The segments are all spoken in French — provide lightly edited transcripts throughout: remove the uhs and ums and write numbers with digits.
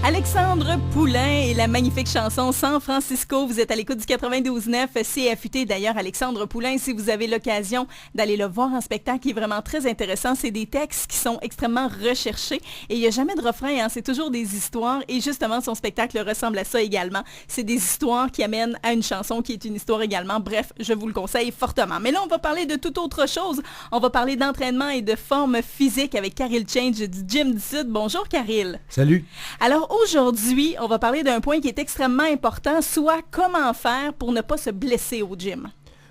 Alexandre Poulain et la magnifique chanson San Francisco. Vous êtes à l'écoute du 92.9 CFUT. D'ailleurs, Alexandre Poulain, si vous avez l'occasion d'aller le voir en spectacle, qui est vraiment très intéressant, c'est des textes qui sont extrêmement recherchés et il n'y a jamais de refrain, hein, c'est toujours des histoires et justement, son spectacle ressemble à ça également. C'est des histoires qui amènent à une chanson qui est une histoire également. Bref, je vous le conseille fortement. Mais là, on va parler de toute autre chose. On va parler d'entraînement et de forme physique avec Karil Change du Gym du Sud. Bonjour, Karil. Salut. Alors, aujourd'hui, on va parler d'un point qui est extrêmement important, soit comment faire pour ne pas se blesser au gym.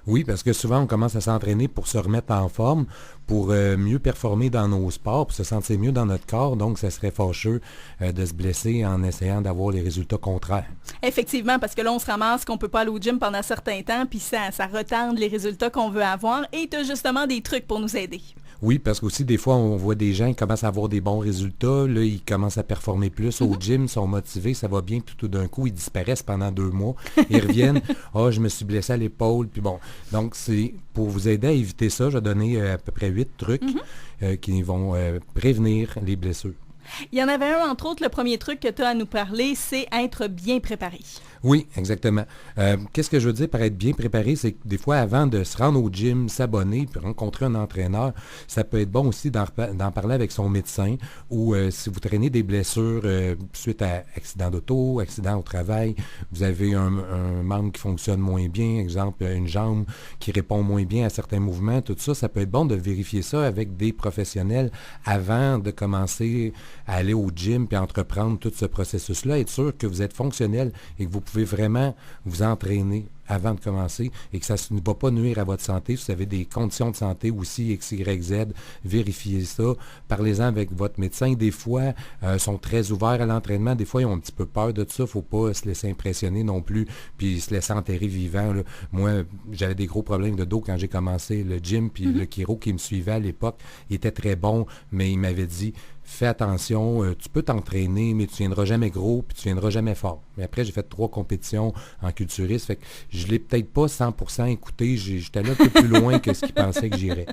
Oui, parce que souvent, on commence à s'entraîner pour se remettre en forme, pour mieux performer dans nos sports, pour se sentir mieux dans notre corps. Donc, ça serait fâcheux de se blesser en essayant d'avoir les résultats contraires. Effectivement, parce que là, on se ramasse qu'on ne peut pas aller au gym pendant un certain temps, puis ça retarde les résultats qu'on veut avoir. Et tu as justement des trucs pour nous aider. Oui, parce qu'aussi, des fois, on voit des gens qui commencent à avoir des bons résultats. Là, ils commencent à performer plus au gym, sont motivés, ça va bien. Puis tout d'un coup, ils disparaissent pendant 2 mois. Ils reviennent. « Ah, je me suis blessé à l'épaule. » Puis bon, donc, c'est pour vous aider à éviter ça, je vais donner à peu près 8 trucs qui vont prévenir les blessures. Il y en avait un, entre autres, le premier truc que tu as à nous parler, c'est être bien préparé. Oui, exactement. Qu'est-ce que je veux dire par être bien préparé, c'est que des fois, avant de se rendre au gym, s'abonner, puis rencontrer un entraîneur, ça peut être bon aussi d'en parler avec son médecin ou si vous traînez des blessures suite à accident d'auto, accident au travail, vous avez un membre qui fonctionne moins bien, exemple une jambe qui répond moins bien à certains mouvements, tout ça, ça peut être bon de vérifier ça avec des professionnels avant de commencer à aller au gym puis entreprendre tout ce processus-là, être sûr que vous êtes fonctionnel et que vous pouvez vraiment vous entraîner avant de commencer et que ça ne va pas nuire à votre santé. Si vous avez des conditions de santé aussi, X, Y, Z, vérifiez ça. Parlez-en avec votre médecin. Des fois, sont très ouverts à l'entraînement. Des fois, ils ont un petit peu peur de ça. Il ne faut pas se laisser impressionner non plus puis se laisser enterrer vivant. Là. Moi, j'avais des gros problèmes de dos quand j'ai commencé le gym puis le chiro qui me suivait à l'époque, il était très bon, mais il m'avait dit fais attention, tu peux t'entraîner, mais tu ne viendras jamais gros, puis tu ne viendras jamais fort. Mais après, j'ai fait 3 compétitions en culturiste, fait que je ne l'ai peut-être pas 100% écouté, j'étais là un peu plus loin que ce qu'il pensait que j'irais.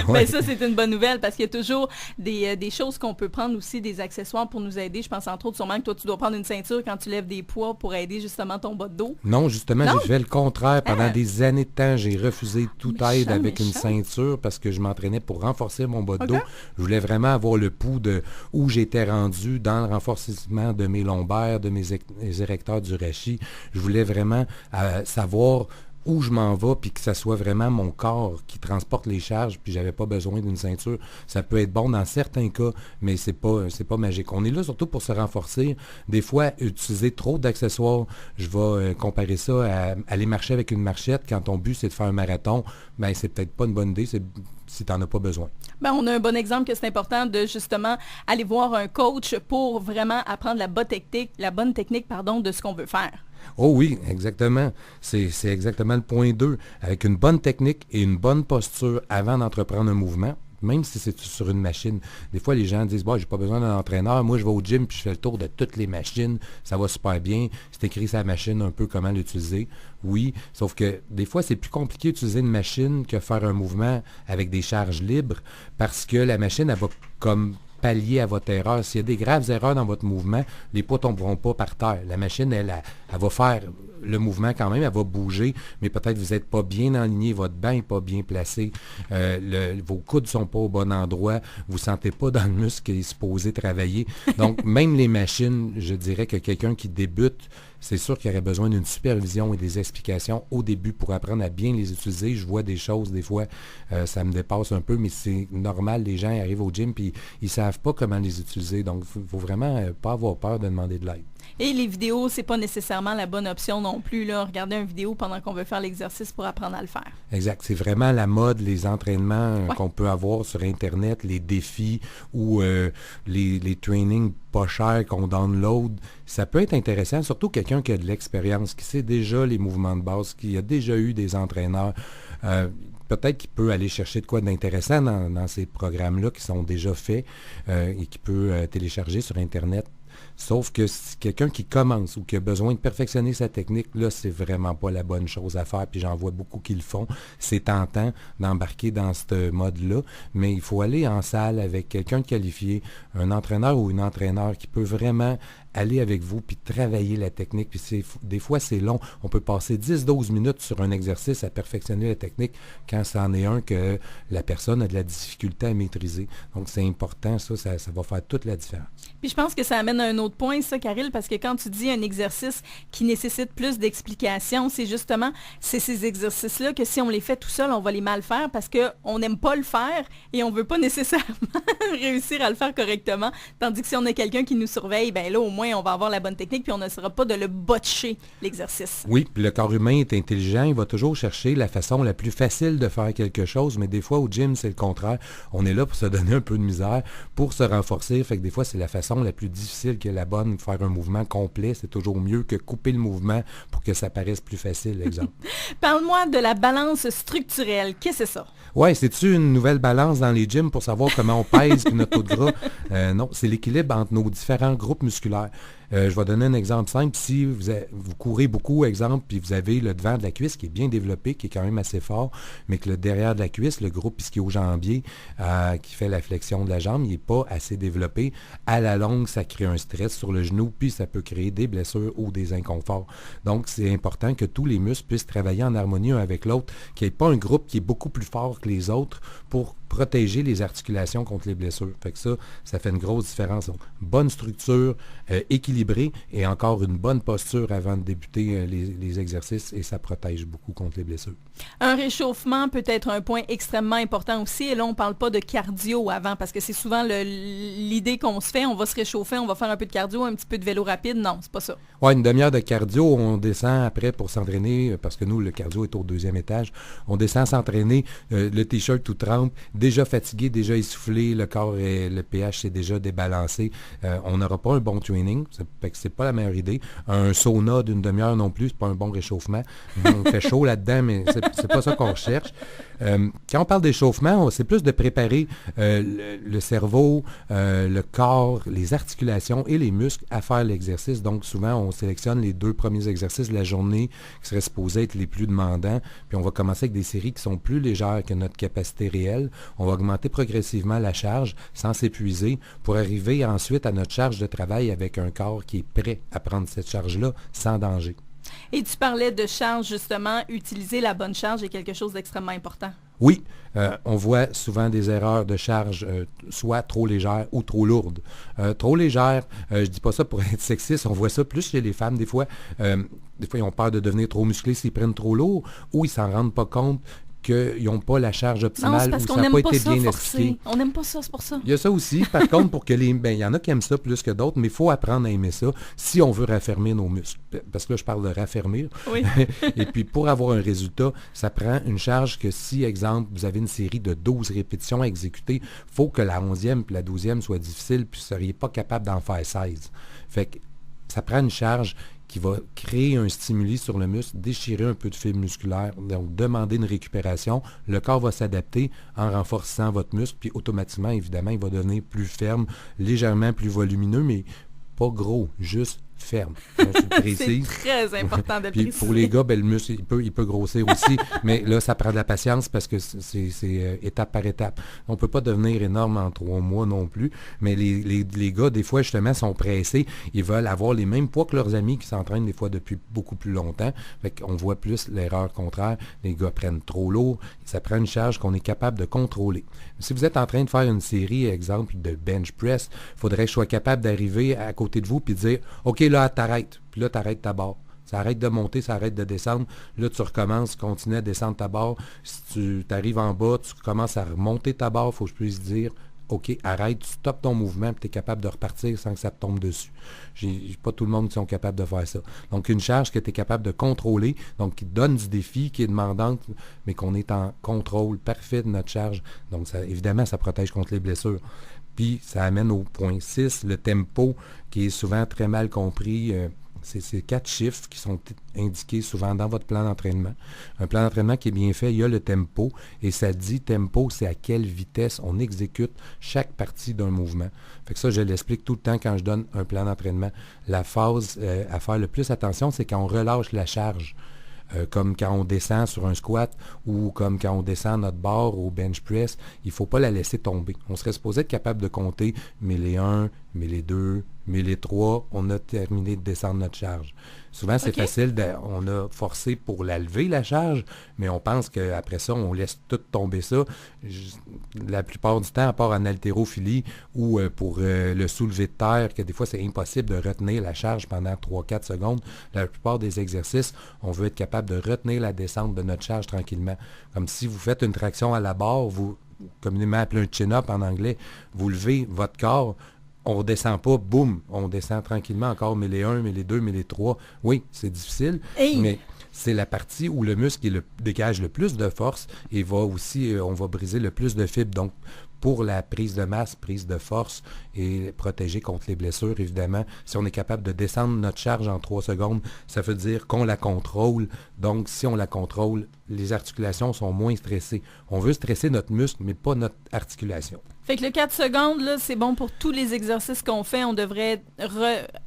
Ouais. Mais ça, c'est une bonne nouvelle, parce qu'il y a toujours des choses qu'on peut prendre aussi, des accessoires pour nous aider. Je pense entre autres sûrement que toi, tu dois prendre une ceinture quand tu lèves des poids pour aider justement ton bas de dos. Non, justement, j'ai fait le contraire. Pendant des années de temps, j'ai refusé toute aide avec une ceinture parce que je m'entraînais pour renforcer mon bas de dos. Je voulais vraiment avoir le pouls de où j'étais rendu dans le renforcement de mes lombaires, de mes érecteurs du rachis. Je voulais vraiment savoir où je m'en vais, puis que ça soit vraiment mon corps qui transporte les charges, puis j'avais pas besoin d'une ceinture. Ça peut être bon dans certains cas, mais c'est pas magique. On est là surtout pour se renforcer. Des fois, utiliser trop d'accessoires, je vais comparer ça à aller marcher avec une marchette. Quand ton but, c'est de faire un marathon, ben c'est peut-être pas une bonne idée, si tu n'en as pas besoin. Ben, on a un bon exemple que c'est important de justement aller voir un coach pour vraiment apprendre la bonne technique de ce qu'on veut faire. Oh oui, exactement. C'est exactement le point 2. Avec une bonne technique et une bonne posture avant d'entreprendre un mouvement, même si c'est sur une machine. Des fois, les gens disent, j'ai pas besoin d'un entraîneur. Moi, je vais au gym puis je fais le tour de toutes les machines. Ça va super bien. C'est écrit sur la machine un peu comment l'utiliser. Oui, sauf que des fois, c'est plus compliqué d'utiliser une machine que faire un mouvement avec des charges libres parce que la machine, elle va comme pallier à votre erreur. S'il y a des graves erreurs dans votre mouvement, les poids ne tomberont pas par terre. La machine, elle va faire le mouvement quand même, elle va bouger, mais peut-être vous n'êtes pas bien aligné, votre banc n'est pas bien placé, vos coudes ne sont pas au bon endroit, vous ne sentez pas dans le muscle qui est supposé travailler. Donc, même les machines, je dirais que quelqu'un qui débute, c'est sûr qu'il aurait besoin d'une supervision et des explications au début pour apprendre à bien les utiliser. Je vois des choses, des fois, ça me dépasse un peu, mais c'est normal, les gens arrivent au gym et ils ne savent pas comment les utiliser. Donc, il ne faut vraiment pas avoir peur de demander de l'aide. Et les vidéos, c'est pas nécessairement la bonne option non plus, là. Regarder une vidéo pendant qu'on veut faire l'exercice pour apprendre à le faire. Exact. C'est vraiment la mode, les entraînements qu'on peut avoir sur Internet, les défis ou les trainings pas chers qu'on download. Ça peut être intéressant, surtout quelqu'un qui a de l'expérience, qui sait déjà les mouvements de base, qui a déjà eu des entraîneurs. Peut-être qu'il peut aller chercher de quoi d'intéressant dans ces programmes-là qui sont déjà faits et qui peut télécharger sur Internet. Sauf que si quelqu'un qui commence ou qui a besoin de perfectionner sa technique, là, c'est vraiment pas la bonne chose à faire. Puis j'en vois beaucoup qui le font. C'est tentant d'embarquer dans ce mode-là, mais il faut aller en salle avec quelqu'un de qualifié, un entraîneur ou une entraîneur qui peut vraiment aller avec vous, puis travailler la technique. Puis des fois, c'est long. On peut passer 10-12 minutes sur un exercice à perfectionner la technique quand c'en est un que la personne a de la difficulté à maîtriser. Donc, c'est important, ça va faire toute la différence. Puis je pense que ça amène à un autre point, ça, Caril, parce que quand tu dis un exercice qui nécessite plus d'explications, c'est ces exercices-là que si on les fait tout seul, on va les mal faire parce qu'on n'aime pas le faire et on ne veut pas nécessairement réussir à le faire correctement. Tandis que si on a quelqu'un qui nous surveille, bien là, au moins, on va avoir la bonne technique puis on n'essaiera pas de le botcher, l'exercice. Oui, puis le corps humain est intelligent, il va toujours chercher la façon la plus facile de faire quelque chose, mais des fois, au gym, c'est le contraire. On est là pour se donner un peu de misère, pour se renforcer, fait que des fois, c'est la façon la plus difficile que la bonne. Faire un mouvement complet, c'est toujours mieux que couper le mouvement pour que ça paraisse plus facile, exemple. Parle-moi de la balance structurelle. Qu'est-ce que c'est ça? Oui, c'est-tu une nouvelle balance dans les gyms pour savoir comment on pèse notre taux de gras? Non, c'est l'équilibre entre nos différents groupes musculaires. Je vais donner un exemple simple. Si vous courez beaucoup, exemple, puis vous avez le devant de la cuisse qui est bien développé, qui est quand même assez fort, mais que le derrière de la cuisse, le groupe ischio-jambier, qui fait la flexion de la jambe, il n'est pas assez développé. À la longue, ça crée un stress sur le genou, puis ça peut créer des blessures ou des inconforts. Donc, c'est important que tous les muscles puissent travailler en harmonie un avec l'autre, qu'il n'y ait pas un groupe qui est beaucoup plus fort que les autres pour protéger les articulations contre les blessures. Fait que ça fait une grosse différence. Donc, bonne structure, équilibrée et encore une bonne posture avant de débuter les exercices et ça protège beaucoup contre les blessures. Un réchauffement peut être un point extrêmement important aussi. Et là, on ne parle pas de cardio avant parce que c'est souvent l'idée qu'on se fait. On va se réchauffer, on va faire un peu de cardio, un petit peu de vélo rapide. Non, c'est pas ça. Oui, une demi-heure de cardio, on descend après pour s'entraîner parce que nous, le cardio est au 2e étage. On descend s'entraîner, le t-shirt tout trempe, déjà fatigué, déjà essoufflé, le corps et le pH s'est déjà débalancé. On n'aura pas un bon training, c'est pas la meilleure idée. Un sauna d'une demi-heure non plus, c'est pas un bon réchauffement. On fait chaud là-dedans, mais c'est pas ça qu'on recherche. Quand on parle d'échauffement, c'est plus de préparer le cerveau, le corps, les articulations et les muscles à faire l'exercice. Donc souvent, on sélectionne les 2 premiers exercices de la journée qui seraient supposés être les plus demandants. Puis on va commencer avec des séries qui sont plus légères que notre capacité réelle. On va augmenter progressivement la charge sans s'épuiser pour arriver ensuite à notre charge de travail avec un corps qui est prêt à prendre cette charge-là sans danger. Et tu parlais de charge, justement, utiliser la bonne charge est quelque chose d'extrêmement important. Oui, on voit souvent des erreurs de charge, soit trop légères ou trop lourdes. Trop légères, je dis pas ça pour être sexiste, on voit ça plus chez les femmes des fois. Des fois, ils ont peur de devenir trop musclés s'ils prennent trop lourd ou ils s'en rendent pas compte qu'ils n'ont pas la charge optimale ou ça n'a pas été bien expliqué. On n'aime pas ça, c'est pour ça. Il y a ça aussi. Par contre, pour que il y en a qui aiment ça plus que d'autres, mais il faut apprendre à aimer ça si on veut raffermir nos muscles. Parce que là, je parle de raffermir. Oui. Et puis, pour avoir un résultat, ça prend une charge que si, exemple, vous avez une série de 12 répétitions à exécuter, il faut que la 11e puis la 12e soit difficile, puis vous ne seriez pas capable d'en faire 16. Fait que ça prend une charge qui va créer un stimuli sur le muscle, déchirer un peu de fibre musculaire, donc demander une récupération. Le corps va s'adapter en renforçant votre muscle, puis automatiquement, évidemment, il va devenir plus ferme, légèrement plus volumineux, mais pas gros, juste ferme. C'est très important de le préciser. Pour les gars, le muscle, il peut grossir aussi, mais là, ça prend de la patience parce que c'est étape par étape. On ne peut pas devenir énorme en 3 mois non plus, mais les gars, des fois, justement, sont pressés. Ils veulent avoir les mêmes poids que leurs amis qui s'entraînent des fois depuis beaucoup plus longtemps. Fait qu'on voit plus l'erreur contraire. Les gars prennent trop lourd. Ça prend une charge qu'on est capable de contrôler. Si vous êtes en train de faire une série, exemple, de bench press, il faudrait que je sois capable d'arriver à côté de vous et de dire « OK, là, t'arrêtes. » Puis là, t'arrêtes ta barre. Ça arrête de monter, ça arrête de descendre. Là, tu recommences, continue à descendre ta barre. Si tu arrives en bas, tu commences à remonter ta barre, il faut que je puisse dire « OK, arrête, tu stoppes ton mouvement et tu es capable de repartir sans que ça te tombe dessus. » J'ai pas tout le monde qui sont capables de faire ça. Donc, une charge que tu es capable de contrôler, donc qui donne du défi, qui est demandante, mais qu'on est en contrôle parfait de notre charge. Donc, ça, évidemment, ça protège contre les blessures. Puis, ça amène au point 6, le tempo, qui est souvent très mal compris. C'est 4 chiffres qui sont indiqués souvent dans votre plan d'entraînement. Un plan d'entraînement qui est bien fait, il y a le tempo, et ça dit tempo, c'est à quelle vitesse on exécute chaque partie d'un mouvement. Fait que ça, je l'explique tout le temps quand je donne un plan d'entraînement. La phase à faire le plus attention, c'est quand on relâche la charge. Comme quand on descend sur un squat ou comme quand on descend notre barre au bench press, il ne faut pas la laisser tomber. On serait supposé être capable de compter 1001, 1002, mais les 3, on a terminé de descendre notre charge. Souvent, c'est facile, on a forcé pour la lever, la charge, mais on pense qu'après ça, on laisse tout tomber ça. La plupart du temps, à part en haltérophilie ou pour le soulevé de terre, que des fois, c'est impossible de retenir la charge pendant 3-4 secondes. La plupart des exercices, on veut être capable de retenir la descente de notre charge tranquillement. Comme si vous faites une traction à la barre, vous communément appelé un chin-up en anglais, vous levez votre corps, on ne descend pas, boum, on descend tranquillement encore, mais les 1, mais les 2, mais les 3. Oui, c'est difficile, mais c'est la partie où le muscle dégage le plus de force et va aussi, on va briser le plus de fibres. Donc, pour la prise de masse, prise de force et protéger contre les blessures, évidemment, si on est capable de descendre notre charge en 3 secondes, ça veut dire qu'on la contrôle. Donc, si on la contrôle, les articulations sont moins stressées. On veut stresser notre muscle, mais pas notre articulation. Fait que le 4 secondes, là, c'est bon pour tous les exercices qu'on fait. On devrait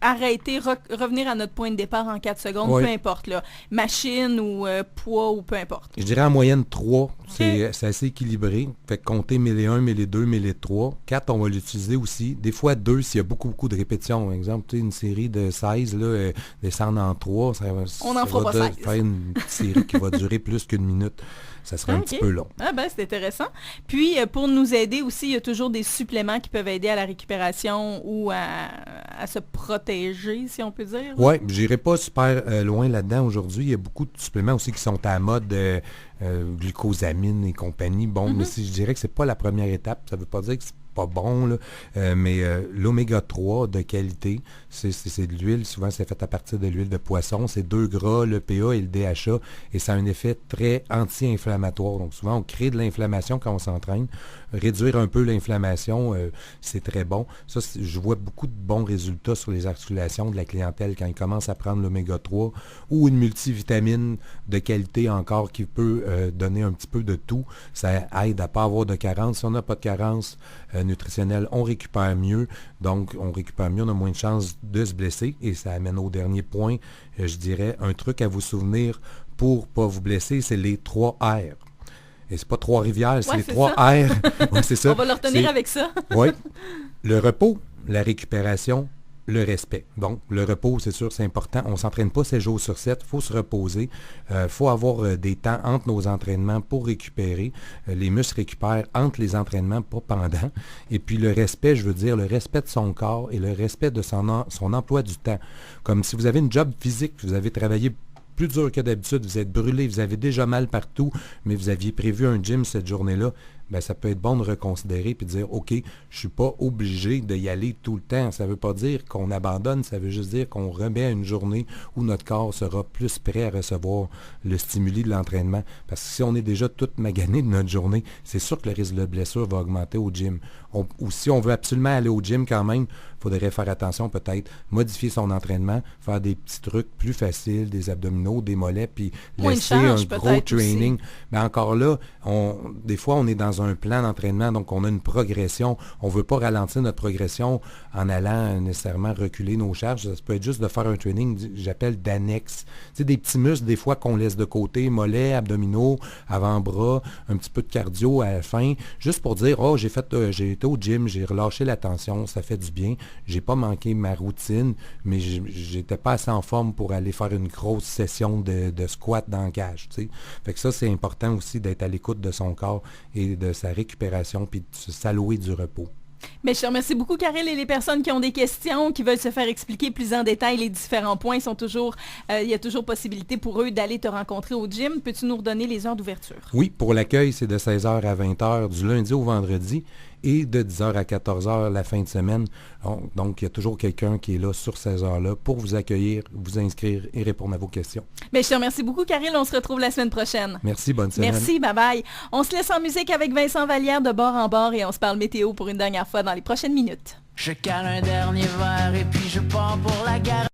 arrêter, revenir à notre point de départ en 4 secondes, peu importe, là, machine ou poids ou peu importe. Je dirais en moyenne 3, c'est assez équilibré. Fait que compter 1001, 1002, 1003. 4, on va l'utiliser aussi. Des fois 2, s'il y a beaucoup de répétitions. Par exemple, une série de 16, là, descendre en 3, on n'en fera pas 16. Faire une série qui va durer plus qu'une minute. Ça serait un petit peu long. Ah ben, c'est intéressant. Puis, pour nous aider aussi, il y a toujours des suppléments qui peuvent aider à la récupération ou à se protéger, si on peut dire. Oui, je n'irai pas super loin là-dedans aujourd'hui. Il y a beaucoup de suppléments aussi qui sont à la mode, glucosamine et compagnie. Bon, mais si je dirais que c'est pas la première étape, ça ne veut pas dire que c'est pas bon, là, mais l'oméga 3 de qualité, c'est de l'huile, souvent c'est fait à partir de l'huile de poisson, c'est 2 gras, le PA et le DHA, et ça a un effet très anti-inflammatoire. Donc souvent on crée de l'inflammation quand on s'entraîne. Réduire un peu l'inflammation, c'est très bon. Ça, je vois beaucoup de bons résultats sur les articulations de la clientèle quand ils commencent à prendre l'oméga 3 ou une multivitamine de qualité encore qui peut donner un petit peu de tout. Ça aide à ne pas avoir de carence. Si on n'a pas de carence nutritionnelle, on récupère mieux. Donc, on récupère mieux, on a moins de chances de se blesser. Et ça amène au dernier point, je dirais, un truc à vous souvenir pour ne pas vous blesser, c'est les 3 R. Et c'est pas 3 rivières, c'est les 3 R. Ouais, c'est ça. On va le retenir avec ça. Oui. Le repos, la récupération, le respect. Donc, le repos, c'est sûr, c'est important. On ne s'entraîne pas 7 jours sur 7. Il faut se reposer. Il faut avoir des temps entre nos entraînements pour récupérer. Les muscles récupèrent entre les entraînements, pas pendant. Et puis, le respect, je veux dire, le respect de son corps et le respect de son emploi du temps. Comme si vous avez une job physique, vous avez travaillé plus dur que d'habitude, vous êtes brûlé, vous avez déjà mal partout, mais vous aviez prévu un gym cette journée-là, ben ça peut être bon de reconsidérer et de dire, OK, je ne suis pas obligé d'y aller tout le temps. Ça ne veut pas dire qu'on abandonne, ça veut juste dire qu'on remet à une journée où notre corps sera plus prêt à recevoir le stimuli de l'entraînement. Parce que si on est déjà tout magané de notre journée, c'est sûr que le risque de blessure va augmenter au gym. Ou si on veut absolument aller au gym quand même, il faudrait faire attention, peut-être modifier son entraînement, faire des petits trucs plus faciles, des abdominaux, des mollets, puis laisser un gros training. Mais encore là, des fois, on est dans un plan d'entraînement, donc on a une progression. On ne veut pas ralentir notre progression en allant nécessairement reculer nos charges. Ça peut être juste de faire un training, j'appelle d'annexe. Tu sais, des petits muscles, des fois, qu'on laisse de côté, mollets, abdominaux, avant-bras, un petit peu de cardio à la fin, juste pour dire, oh, j'ai été au gym, j'ai relâché la tension, ça fait du bien. J'ai pas manqué ma routine, mais j'étais pas assez en forme pour aller faire une grosse session de squat dans la cage. Tu sais. Fait que ça, c'est important aussi d'être à l'écoute de son corps et de sa récupération, puis de s'allouer du repos. Mais je te remercie beaucoup, Karel, et les personnes qui ont des questions, qui veulent se faire expliquer plus en détail les différents points, il y a toujours possibilité pour eux d'aller te rencontrer au gym. Peux-tu nous redonner les heures d'ouverture? Oui, pour l'accueil, c'est de 16h à 20h du lundi au vendredi et de 10h à 14h la fin de semaine. Donc, il y a toujours quelqu'un qui est là sur ces heures-là pour vous accueillir, vous inscrire et répondre à vos questions. Mais je te remercie beaucoup, Karel. On se retrouve la semaine prochaine. Merci, bonne semaine. Merci, bye-bye. On se laisse en musique avec Vincent Vallière de bord en bord et on se parle météo pour une dernière fois dans les prochaines minutes. Je cale un dernier verre et puis je pars pour la gare.